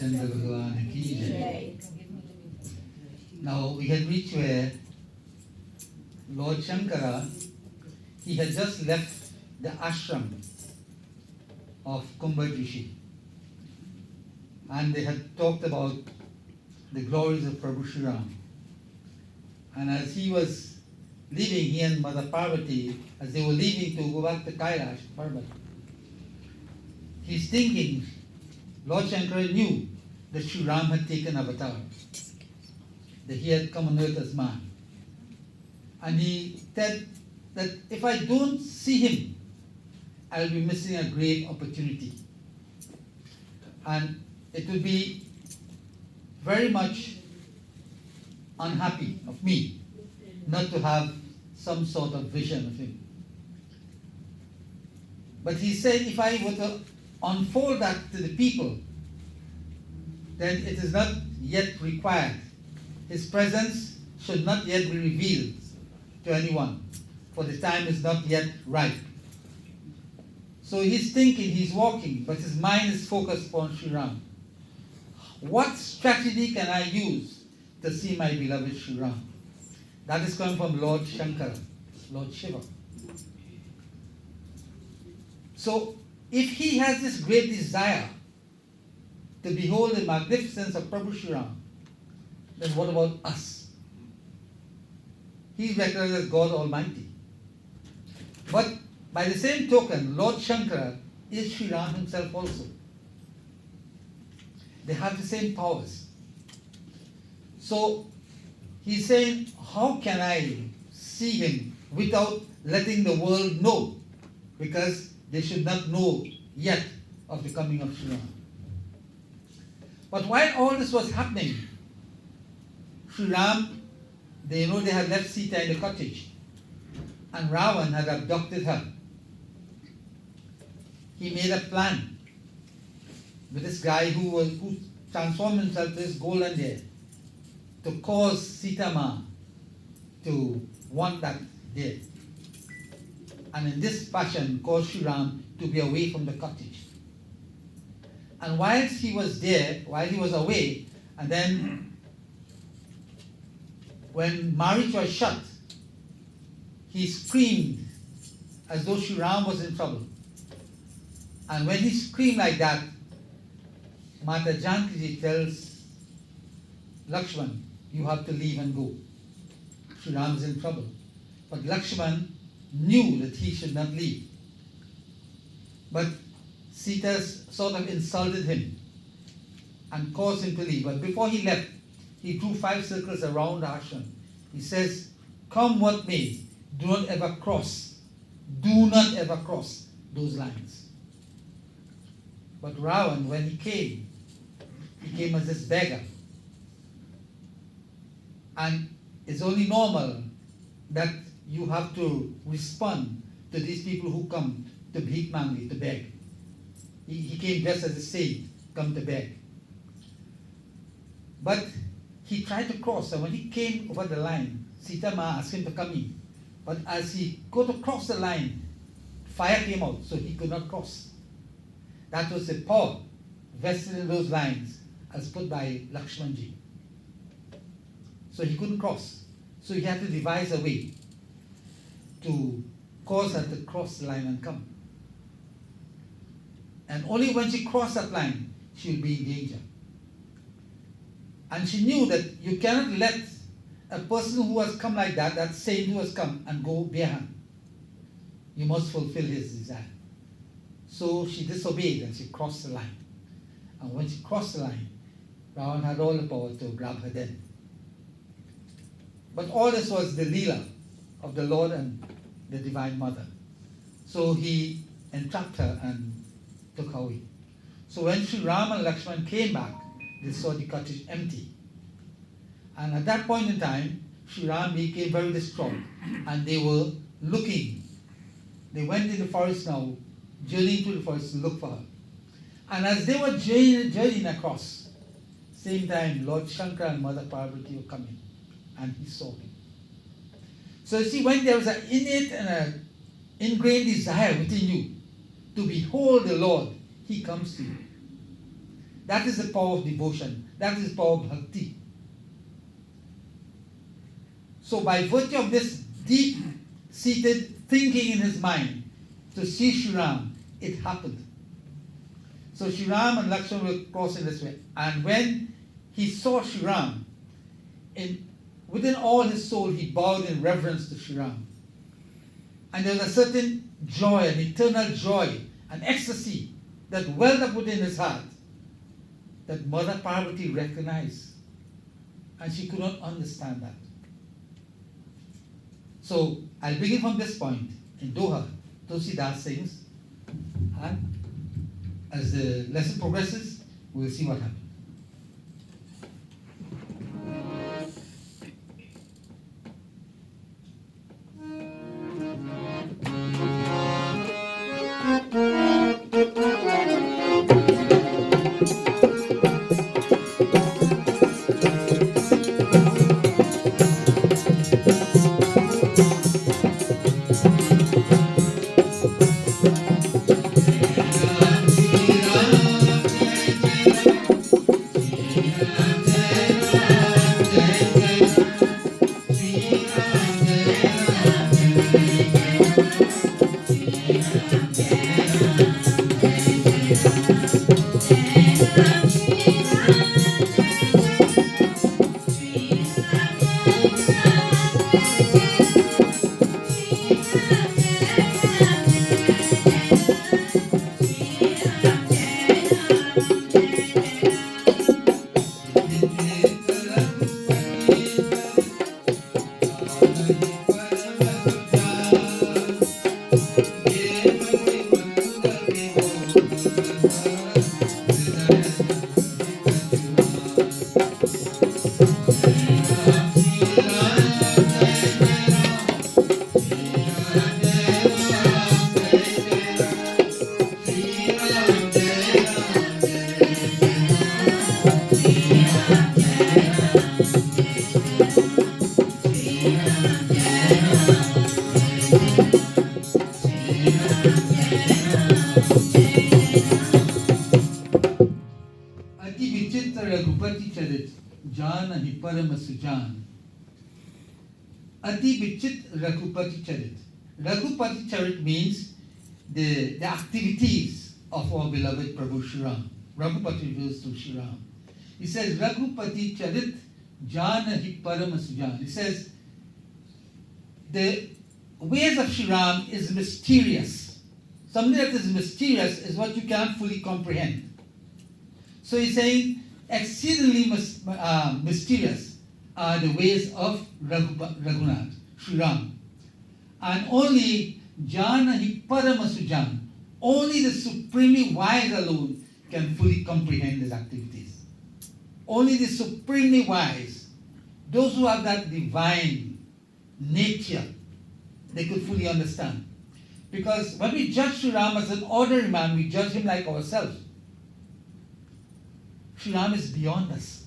Chandra Bhagavan ki jai. Now we had reached where Lord Shankara, he had just left the ashram of Kumbha Rishi, and they had talked about the glories of Prabhu Shri Ram. And as he was leaving, he and Mother Parvati, as they were leaving to go back to Kailash, Parvat, he's thinking, Lord Shankara knew that Sri Ram had taken avatar, that he had come on earth as man. And he said that if I don't see him, I'll be missing a great opportunity. And it will be very much unhappy of me not to have some sort of vision of him. But he said if I were to unfold that to the people, then it is not yet required. His presence should not yet be revealed to anyone, for the time is not yet ripe. So he's thinking, he's walking, but his mind is focused upon Sri Ram. What strategy can I use to see my beloved Sri Ram? That is coming from Lord Shankara, Lord Shiva. So if he has this great desire to behold the magnificence of Prabhu Shri Ram, then what about us? He is recognized as God Almighty. But by the same token, Lord Shankara is Sri Ram himself also. They have the same powers. So he's saying, how can I see him without letting the world know? Because they should not know yet of the coming of Sri Ram. But while all this was happening, Sri Ram, they had left Sita in the cottage, and Ravan had abducted her. He made a plan with this guy who transformed himself to this golden deer to cause Sita Ma to want that deer. And in this fashion caused Sri Ram to be away from the cottage. And whilst he was there, while he was away, and then when marriage was shut, he screamed as though Sri Ram was in trouble. And when he screamed like that, Mata Janki tells Lakshman, you have to leave and go. Sri Ram is in trouble. But Lakshman knew that he should not leave. But Sita sort of insulted him and caused him to leave. But before he left, he drew 5 circles around the ashram. He says, come what may, do not ever cross those lines. But Ravan, when he came as this beggar. And it's only normal that you have to respond to these people who come to Bhik Mangi, to beg. He came just as a saint, come to beg. But he tried to cross, and when he came over the line, Sita Ma asked him to come in. But as he go to cross the line, fire came out, so he could not cross. That was the power vested in those lines as put by Lakshmanji. So he couldn't cross. So he had to devise a way to cause her to cross the line and come. And only when she crossed that line, she would be in danger. And she knew that you cannot let a person who has come like that, that saint who has come, and go behind. You must fulfill his desire. So she disobeyed and she crossed the line. And when she crossed the line, Ravan had all the power to grab her then. But all this was the Leela of the Lord and the Divine Mother. So he entrapped her and took her away. So when Sri Rama and Lakshman came back, they saw the cottage empty. And at that point in time, Sri Ram became very distraught. And they were looking. They went in the forest now, journeying through the forest to look for her. And as they were journeying across, same time Lord Shankara and Mother Parvati were coming. And he saw him. So you see, when there is an innate and an ingrained desire within you to behold the Lord, he comes to you. That is the power of devotion. That is the power of bhakti. So by virtue of this deep-seated thinking in his mind to see Sri Ram, it happened. So Sri Ram and Lakshmana were crossing this way. And when he saw Sri Ram, within all his soul, he bowed in reverence to Sri Ram. And there was a certain joy, an eternal joy, an ecstasy that welled up within his heart that Mother Parvati recognized. And she could not understand that. So I'll begin from this point. In Doha, Tulsidas sings, and as the lesson progresses, we'll see what happens. Ati Vichit Raghupati Charit. Raghupati Charit means the activities of our beloved Prabhu Shri Ram. Raghupati refers to Shri Ram. He says, Raghupati Charit Janahi Parama Sujan. He says, the ways of Shri Ram is mysterious. Something that is mysterious is what you can't fully comprehend. So he's saying, exceedingly mysterious are the ways of Raghunath, Shri Ram. And only Janahi Paramasujan, only the supremely wise alone can fully comprehend his activities. Only the supremely wise, those who have that divine nature, they could fully understand. Because when we judge Shri Ram as an ordinary man, we judge him like ourselves. Shri Ram is beyond us.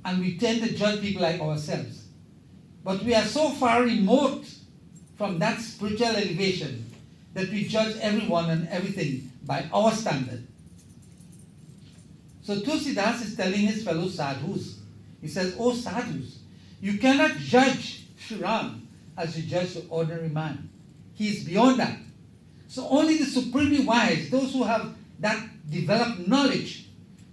And we tend to judge people like ourselves. But we are so far remote from that spiritual elevation that we judge everyone and everything by our standard. So Tulsidas is telling his fellow sadhus, he says, "Oh sadhus, you cannot judge Shri Ram as you judge the ordinary man. He is beyond that. So only the supremely wise, those who have that developed knowledge,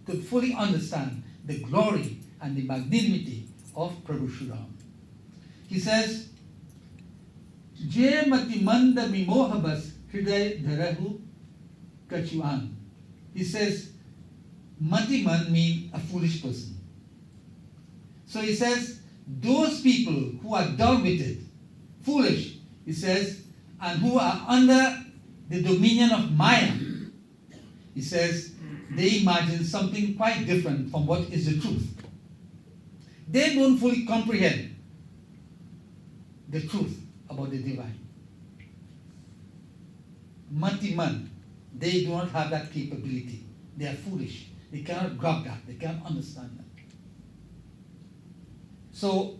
could fully understand the glory and the magnanimity of Prabhu Shri Ram." He says, "Je mati manda mimohabas hriday dharahu kachuan." He says, matiman means a foolish person. So he says, those people who are dull-witted, foolish, he says, and who are under the dominion of Maya, he says, they imagine something quite different from what is the truth. They don't fully comprehend the truth about the divine. Matiman, they do not have that capability. They are foolish. They cannot grab that. They cannot understand that. So,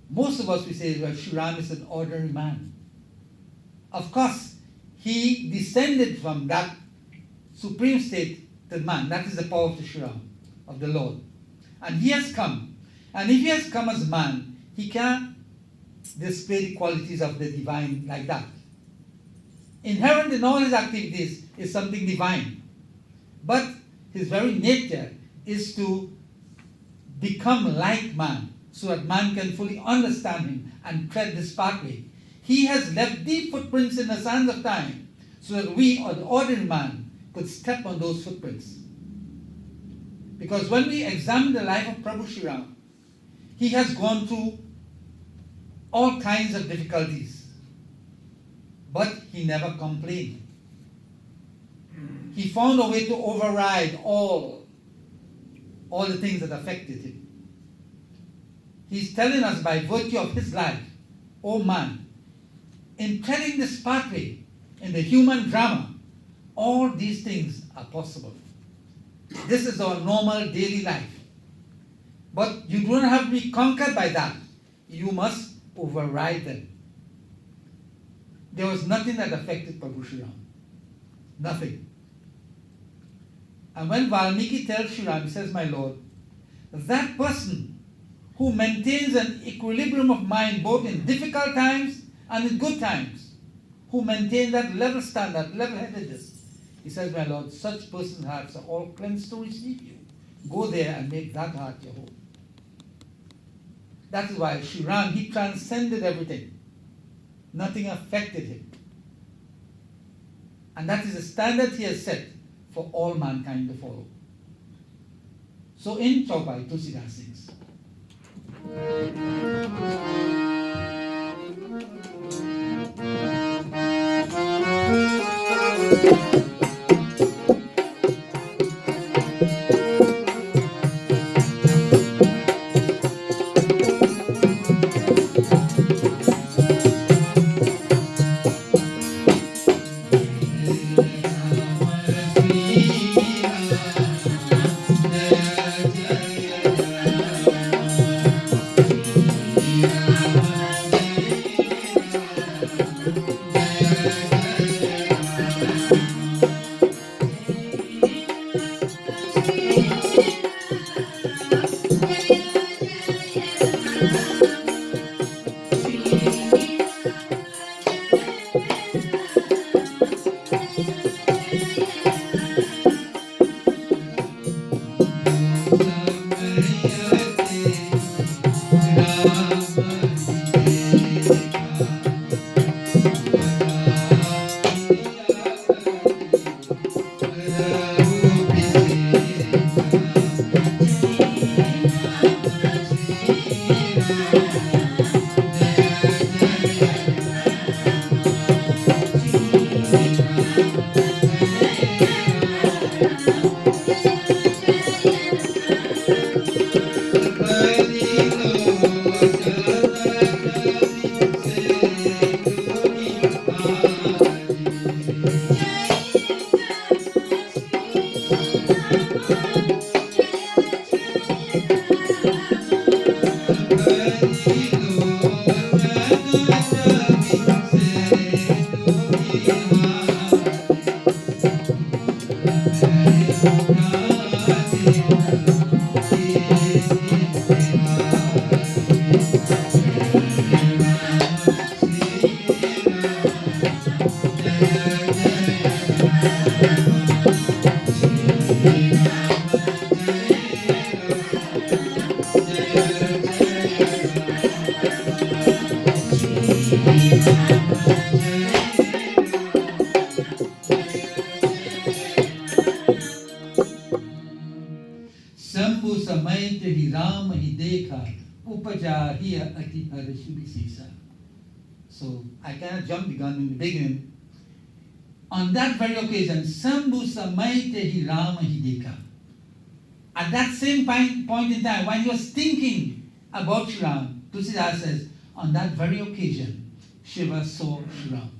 most of us, we say, well, Shri Ram is an ordinary man. Of course, he descended from that supreme state the man. That is the power of the Shri Ram, of the Lord. And he has come. And if he has come as a man, he can't display the qualities of the divine like that. Inherent in all his activities is something divine. But his very nature is to become like man, so that man can fully understand him and tread this pathway. He has left deep footprints in the sands of time, so that we, or the ordinary man, could step on those footprints. Because when we examine the life of Prabhu Shri Ram, he has gone through all kinds of difficulties, but he never complained. He found a way to override all the things that affected him. He's telling us by virtue of his life, oh man, in treading this pathway, in the human drama, all these things are possible. This is our normal daily life. But you don't have to be conquered by that. You must override them. There was nothing that affected Prabhu Shri Ram. Nothing. And when Valmiki tells Shri Ram, he says, my Lord, that person who maintains an equilibrium of mind both in difficult times and in good times, who maintain that level standard, level-headedness, he says, my Lord, such persons' hearts are all cleansed to receive you. Go there and make that heart your home. That is why Shri Ram, he transcended everything. Nothing affected him. And that is the standard he has set for all mankind to follow. So in Chaupai, Tulsidas sings. Sambhu samaita hi Rama hi dekha, upaja hiya ati harashubhisisa. So I cannot jump the gun in the beginning. On that very occasion, Sambhu samaita hi Rama hi dekha. At that same point in time, when he was thinking about Shri Ram, Tulsidas says, on that very occasion, Shiva saw Shri Ram.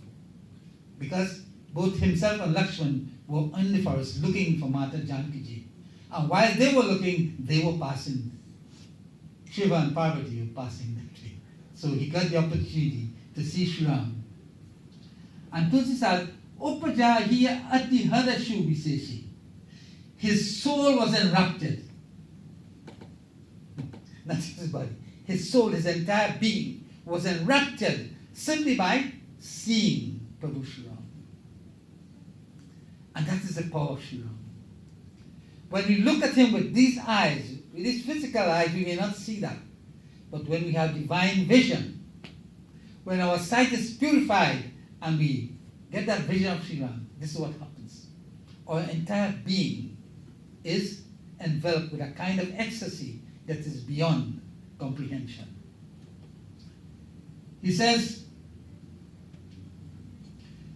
Because both himself and Lakshman were in the forest looking for Mata Janaki. And while they were looking, they were passing. Shiva and Parvati were passing that way. So he got the opportunity to see Shri Ram. And Tulsi said, Upaja hiya ati harashu viseshi. his soul was enraptured. Not his body. His soul, his entire being was enraptured simply by seeing Prabhu Shri Ram. And that is the power of Shri Ram. When we look at him with these eyes, with these physical eyes, we may not see that. But when we have divine vision, when our sight is purified and we get that vision of Shri Ram, this is what happens. Our entire being is enveloped with a kind of ecstasy that is beyond comprehension. He says,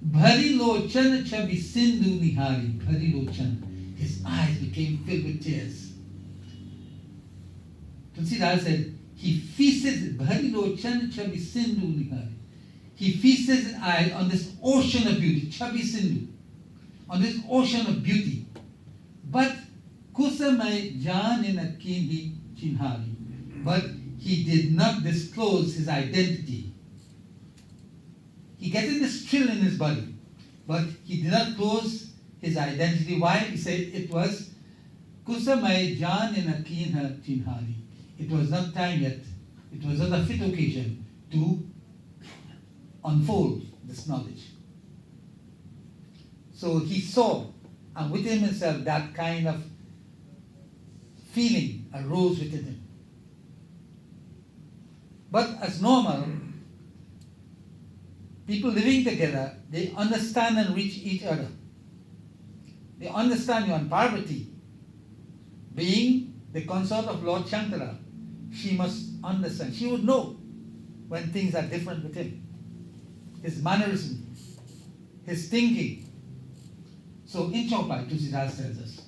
Bhari lochan chabi sindhu nihari. Bhari lochan. His eyes became filled with tears. Tulsidas said, he feasted, Bhari lochan chabi sindhu nihari. He feasted his eyes on this ocean of beauty, chabi sindhu, on this ocean of beauty. But kusamai jan in akinhi chinhari. But he did not disclose his identity. He gets this thrill in his body, but he did not close his identity. Why? He said it was kusamai jan in akinha chinhari. It was not time yet. It was not a fit occasion to unfold this knowledge. So he saw, and within himself, that kind of feeling arose within him. But as normal, people living together, they understand and reach each other. They understand you. And Parvati, being the consort of Lord Shankara, she must understand. She would know when things are different with him. His mannerism, his thinking. So in Chaupai, Tulsidas tells us,